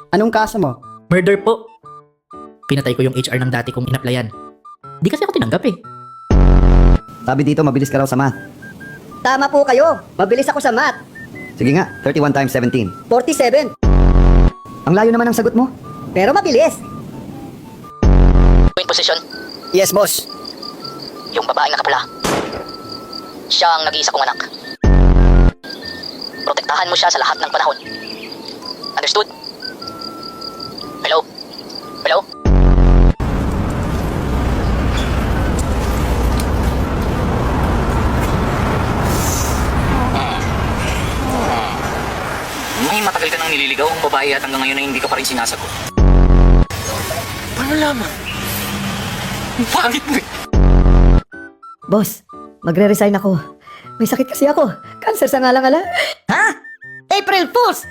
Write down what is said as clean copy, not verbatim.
Anong kaso mo? Murder po. Pinatay ko yung HR ng dati kong inaplayan. Di kasi ako tinanggap eh. Sabi dito, mabilis ka raw sa math. Tama po kayo. Mabilis ako sa math. Sige nga, 31 times 17. 47. Ang layo naman ng sagot mo. Pero mabilis. Yung posisyon, Yes, boss. yung babaeng nakapula. Siya ang nag-iisa kong anak. Protektahan mo siya sa lahat ng panahon. Understood? Hello? Hello? May matagal ka nang nililigaw ang babae at hanggang ngayon ay hindi ka pa rin sinasagot. Paano lamang? Ang pangit mo eh. Boss, magre-resign ako. May sakit kasi ako. Cancer sa ngalang-ala. Ha? April Fools!